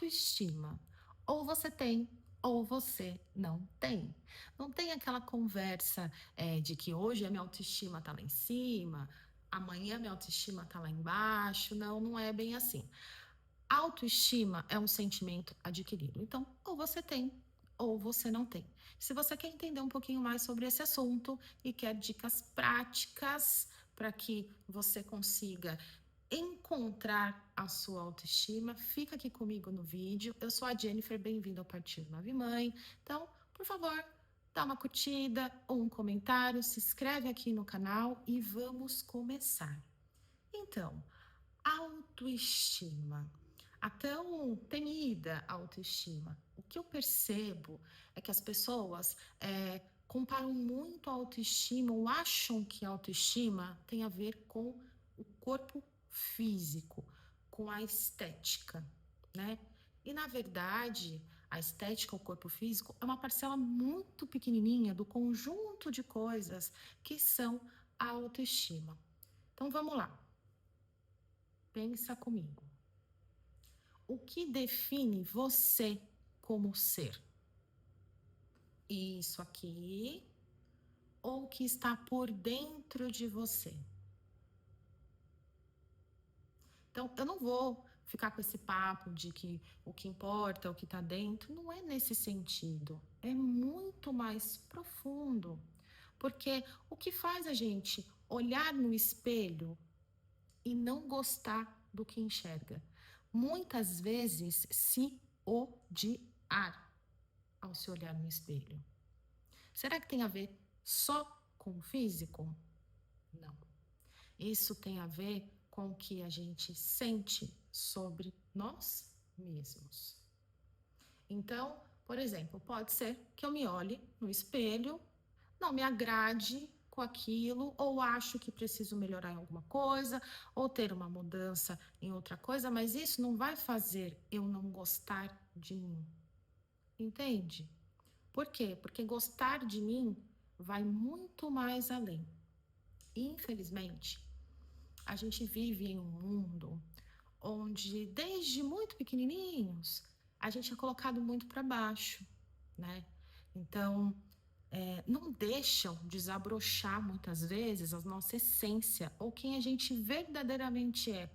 autoestima. Ou você tem, ou você não tem. Não tem aquela conversa de que hoje a minha autoestima tá lá em cima, amanhã a minha autoestima tá lá embaixo. Não, não é bem assim. Autoestima é um sentimento adquirido. Então, ou você tem, ou você não tem. Se você quer entender um pouquinho mais sobre esse assunto e quer dicas práticas para que você consiga encontrar a sua autoestima, fica aqui comigo no vídeo. Eu sou a Jennifer, bem-vindo ao Partido Nove Mãe. Então, por favor, dá uma curtida ou um comentário, se inscreve aqui no canal e vamos começar. Então, autoestima. A tão temida autoestima. O que eu percebo é que as pessoas comparam muito a autoestima ou acham que a autoestima tem a ver com o corpo físico, com a estética, né? E na verdade, a estética, o corpo físico, é uma parcela muito pequenininha do conjunto de coisas que são a autoestima. Então vamos lá. Pensa comigo. O que define você como ser? Isso aqui ou o que está por dentro de você? Então, eu não vou ficar com esse papo de que o que importa é o que está dentro. Não é nesse sentido. É muito mais profundo. Porque o que faz a gente olhar no espelho e não gostar do que enxerga? Muitas vezes se odiar ao se olhar no espelho. Será que tem a ver só com o físico? Não. Isso tem a ver com o que a gente sente sobre nós mesmos. Então, por exemplo, pode ser que eu me olhe no espelho, não me agrade com aquilo, ou acho que preciso melhorar em alguma coisa, ou ter uma mudança em outra coisa, mas isso não vai fazer eu não gostar de mim. Entende? Por quê? Porque gostar de mim vai muito mais além. Infelizmente, a gente vive em um mundo onde, desde muito pequenininhos, a gente é colocado muito para baixo, né? Então, não deixam desabrochar muitas vezes a nossa essência ou quem a gente verdadeiramente é.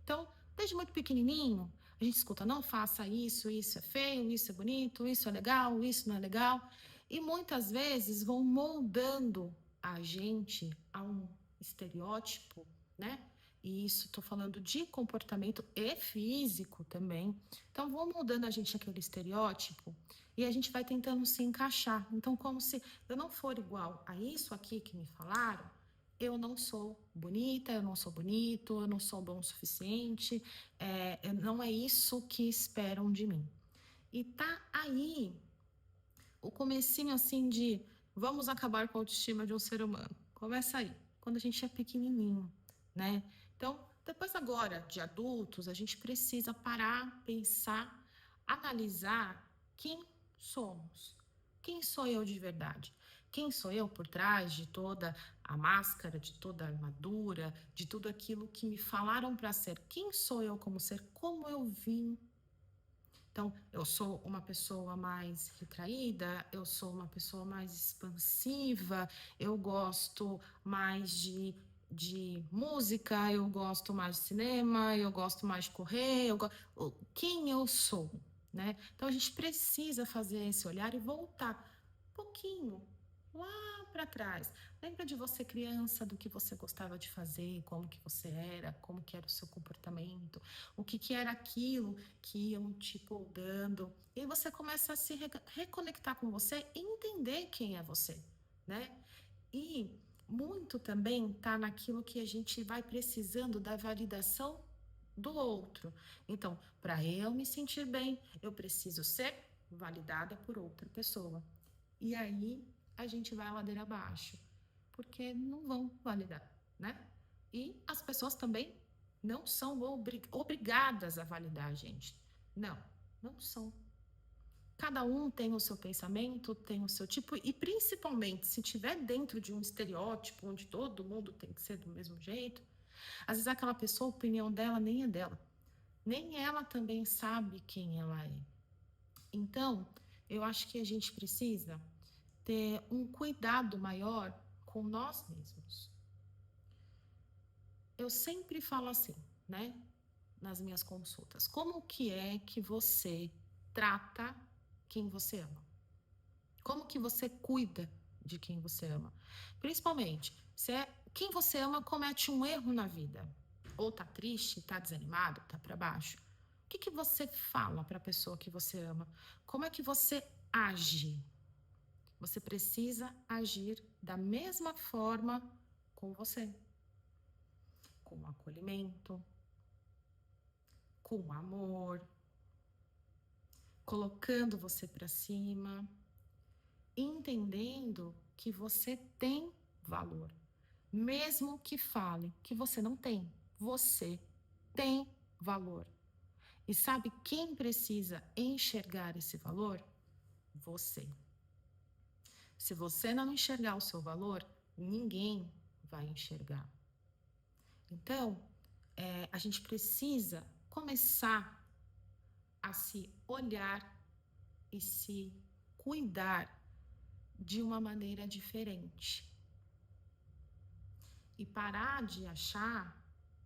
Então, desde muito pequenininho, a gente escuta, não faça isso, isso é feio, isso é bonito, isso é legal, isso não é legal. E muitas vezes vão moldando a gente a um estereótipo, né? E isso estou falando de comportamento e físico também. Então, vão moldando a gente aquele estereótipo e a gente vai tentando se encaixar. Então, como se eu não for igual a isso aqui que me falaram, eu não sou bonita, eu não sou bonito, eu não sou bom o suficiente, não é isso que esperam de mim. E tá aí o comecinho assim de vamos acabar com a autoestima de um ser humano. Começa aí, quando a gente é pequenininho, né? Então, depois agora de adultos, a gente precisa parar, pensar, analisar quem somos. Quem sou eu de verdade? Quem sou eu por trás de toda a máscara, de toda a armadura, de tudo aquilo que me falaram para ser? Quem sou eu como ser? Como eu vim? Então, eu sou uma pessoa mais retraída, eu sou uma pessoa mais expansiva, eu gosto mais de música, eu gosto mais de cinema, eu gosto mais de correr, quem eu sou, né? Então, a gente precisa fazer esse olhar e voltar um pouquinho lá para trás. Lembra de você criança, do que você gostava de fazer, como que você era, como que era o seu comportamento, o que que era aquilo que iam te podando. E aí você começa a se reconectar com você e entender quem é você, né? E muito também tá naquilo que a gente vai precisando da validação do outro. Então, para eu me sentir bem, eu preciso ser validada por outra pessoa. E aí a gente vai a ladeira abaixo, porque não vão validar, né? E as pessoas também não são obrigadas a validar a gente. Não, não são. Cada um tem o seu pensamento, tem o seu tipo, e principalmente se tiver dentro de um estereótipo onde todo mundo tem que ser do mesmo jeito, às vezes aquela pessoa, a opinião dela nem é dela. nem ela também sabe quem ela é. Então, eu acho que a gente precisa ter um cuidado maior com nós mesmos. Eu sempre falo assim, né, nas minhas consultas, como que é que você trata quem você ama? Como que você cuida de quem você ama? Principalmente, se é quem você ama comete um erro na vida, ou tá triste, tá desanimado, tá para baixo. O que que você fala para a pessoa que você ama? Como é que você age? Você precisa agir da mesma forma com você, com acolhimento, com amor, colocando você para cima, entendendo que você tem valor. Mesmo que fale que você não tem, você tem valor. E sabe quem precisa enxergar esse valor? Você. Se você não enxergar o seu valor, ninguém vai enxergar. Então, a gente precisa começar a se olhar e se cuidar de uma maneira diferente. E parar de achar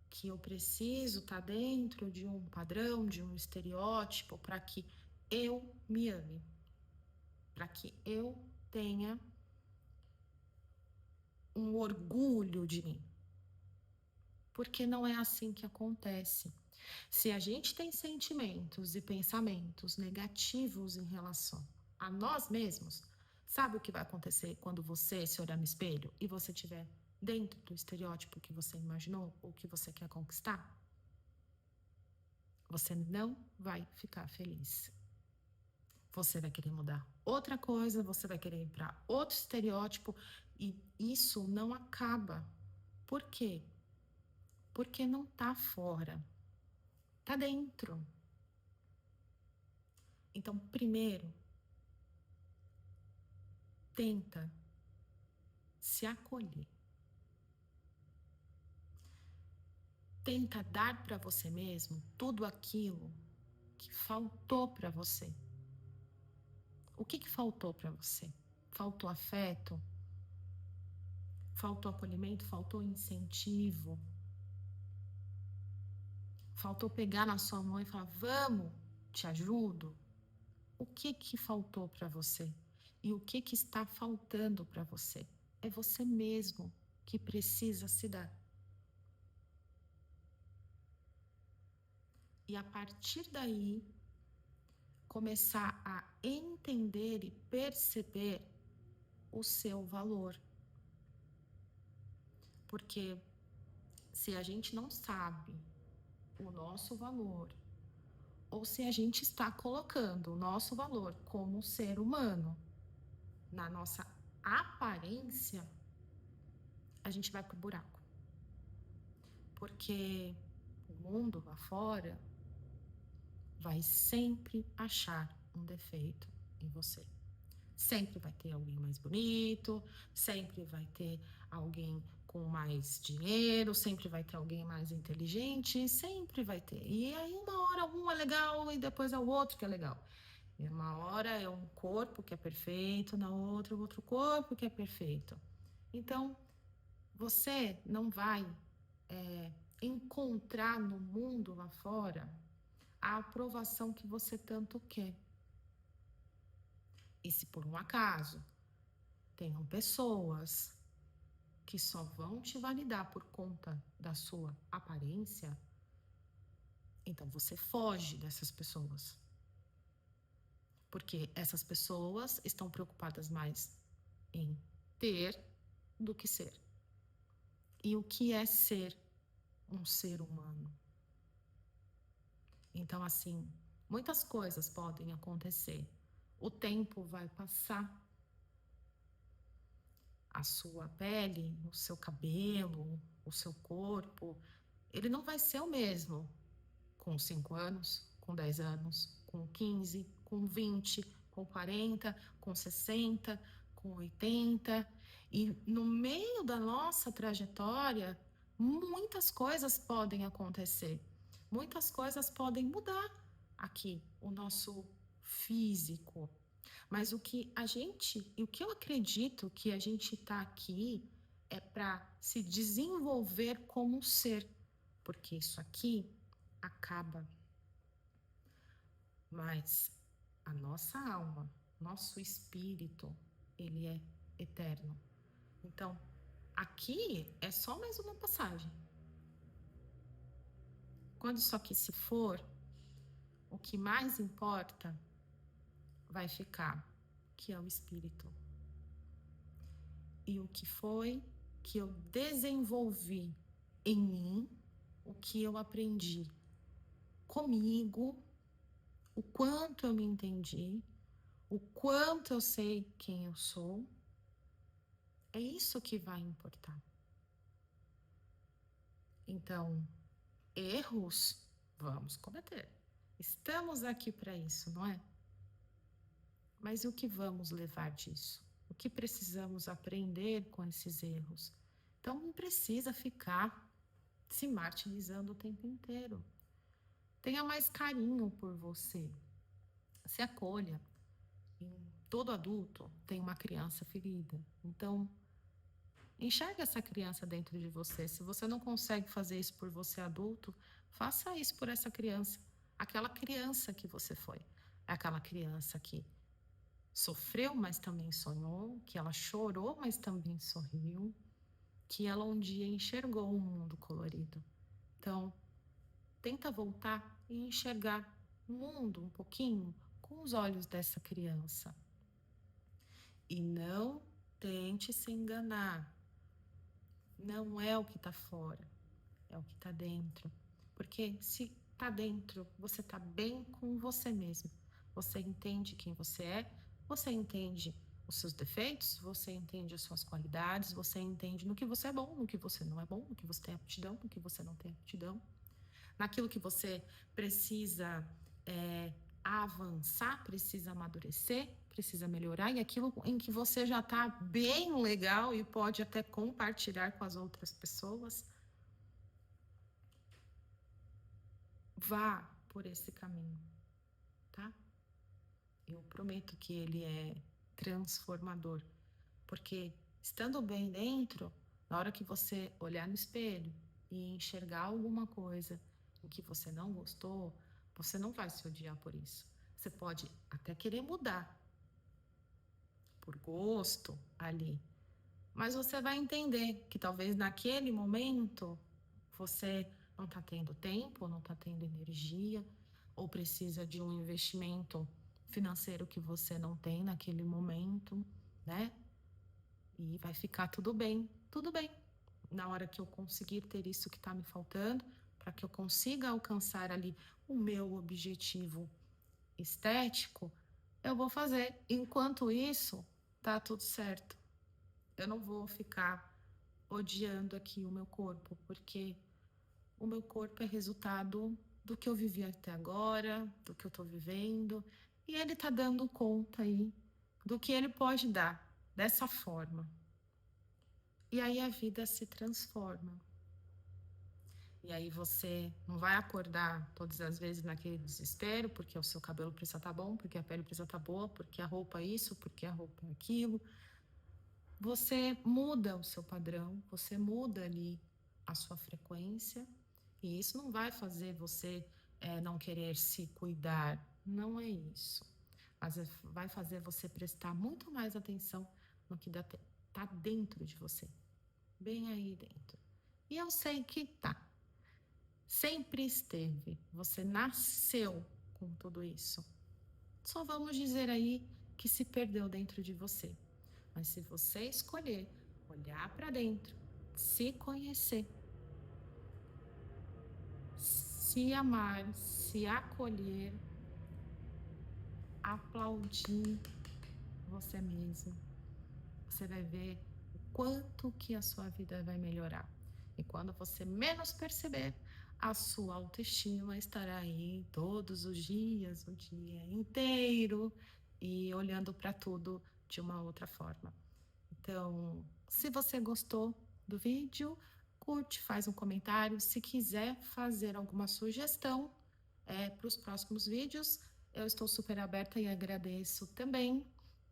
que eu preciso estar dentro de um padrão, de um estereótipo, para que eu me ame, para que eu tenha um orgulho de mim. Porque não é assim que acontece. Se a gente tem sentimentos e pensamentos negativos em relação a nós mesmos, sabe o que vai acontecer quando você se olhar no espelho e você estiver dentro do estereótipo que você imaginou ou que você quer conquistar? Você não vai ficar feliz. Você vai querer mudar outra coisa, você vai querer ir para outro estereótipo e isso não acaba. Por quê? Porque não tá fora, tá dentro. Então, primeiro, tenta se acolher. Tenta dar para você mesmo tudo aquilo que faltou para você. O que faltou para você? Faltou afeto? Faltou acolhimento? Faltou incentivo? Faltou pegar na sua mão e falar: vamos, te ajudo? O que faltou para você? E o que está faltando para você? É você mesmo que precisa se dar. E a partir daí, começar a entender e perceber o seu valor. Porque se a gente não sabe o nosso valor, ou se a gente está colocando o nosso valor como ser humano na nossa aparência, a gente vai pro buraco. Porque o mundo lá fora vai sempre achar um defeito em você. Sempre vai ter alguém mais bonito, sempre vai ter alguém com mais dinheiro, sempre vai ter alguém mais inteligente, sempre vai ter. E aí uma hora um é legal e depois é o outro que é legal. E uma hora é um corpo que é perfeito, na outra outro corpo que é perfeito. Então, você não vai encontrar no mundo lá fora a aprovação que você tanto quer. E se por um acaso tenham pessoas que só vão te validar por conta da sua aparência, então você foge dessas pessoas. Porque essas pessoas estão preocupadas mais em ter do que ser. E o que é ser um ser humano? Então, assim, muitas coisas podem acontecer. O tempo vai passar. A sua pele, o seu cabelo, o seu corpo, ele não vai ser o mesmo com 5 anos, com 10 anos, com 15, com 20, com 40, com 60, com 80. E no meio da nossa trajetória, muitas coisas podem acontecer. Muitas coisas podem mudar aqui, o nosso físico. Mas o que eu acredito que a gente está aqui é para se desenvolver como um ser, porque isso aqui acaba, mas a nossa alma, nosso espírito, ele é eterno. Então, aqui é só mais uma passagem. Quando isso aqui se for, o que mais importa vai ficar, que é o espírito. E o que foi que eu desenvolvi em mim, o que eu aprendi comigo, o quanto eu me entendi, o quanto eu sei quem eu sou, é isso que vai importar. Então, erros vamos cometer. Estamos aqui para isso, não é? Mas o que vamos levar disso? O que precisamos aprender com esses erros? Então, não precisa ficar se martirizando o tempo inteiro. Tenha mais carinho por você. Se acolha. Todo adulto tem uma criança ferida. Então, enxergue essa criança dentro de você. Se você não consegue fazer isso por você adulto, faça isso por essa criança. Aquela criança que você foi. Aquela criança que sofreu, mas também sonhou, que ela chorou, mas também sorriu, que ela um dia enxergou um mundo colorido. Então, tenta voltar e enxergar o mundo um pouquinho com os olhos dessa criança. E não tente se enganar. Não é o que está fora, é o que está dentro. Porque se está dentro, você está bem com você mesmo. Você entende quem você entende os seus defeitos, você entende as suas qualidades, você entende no que você é bom, no que você não é bom, no que você tem aptidão, no que você não tem aptidão. Naquilo que você precisa avançar, precisa amadurecer, precisa melhorar, e aquilo em que você já está bem legal e pode até compartilhar com as outras pessoas, vá por esse caminho, tá? Eu prometo que ele é transformador, porque estando bem dentro, na hora que você olhar no espelho e enxergar alguma coisa em que você não gostou, você não vai se odiar por isso. Você pode até querer mudar por gosto ali, mas você vai entender que talvez naquele momento você não está tendo tempo, não está tendo energia, ou precisa de um investimento financeiro que você não tem naquele momento, né? E vai ficar tudo bem, tudo bem. Na hora que eu conseguir ter isso que está me faltando, para que eu consiga alcançar ali o meu objetivo estético, eu vou fazer. Enquanto isso, tá tudo certo. Eu não vou ficar odiando aqui o meu corpo, porque o meu corpo é resultado do que eu vivi até agora, do que eu tô vivendo, e ele tá dando conta aí do que ele pode dar dessa forma. E aí a vida se transforma. E aí você não vai acordar todas as vezes naquele desespero, porque o seu cabelo precisa estar bom, porque a pele precisa estar boa, porque a roupa é isso, porque a roupa é aquilo. Você muda o seu padrão, você muda ali a sua frequência, e isso não vai fazer você não querer se cuidar, não é isso. Mas vai fazer você prestar muito mais atenção no que está dentro de você, bem aí dentro. E eu sei que tá. Sempre esteve. Você nasceu com tudo isso. Só vamos dizer aí que se perdeu dentro de você. Mas se você escolher olhar para dentro, se conhecer, se amar, se acolher, aplaudir você mesmo, você vai ver o quanto que a sua vida vai melhorar. E quando você menos perceber, a sua autoestima estará aí todos os dias, o dia inteiro, e olhando para tudo de uma outra forma. Então, se você gostou do vídeo, curte, faz um comentário. Se quiser fazer alguma sugestão para os próximos vídeos, eu estou super aberta e agradeço também.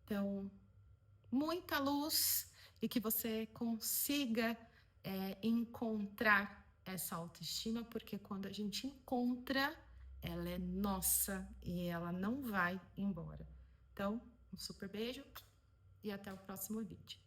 Então, muita luz e que você consiga encontrar essa autoestima, porque quando a gente encontra, ela é nossa e ela não vai embora. Então, um super beijo e até o próximo vídeo.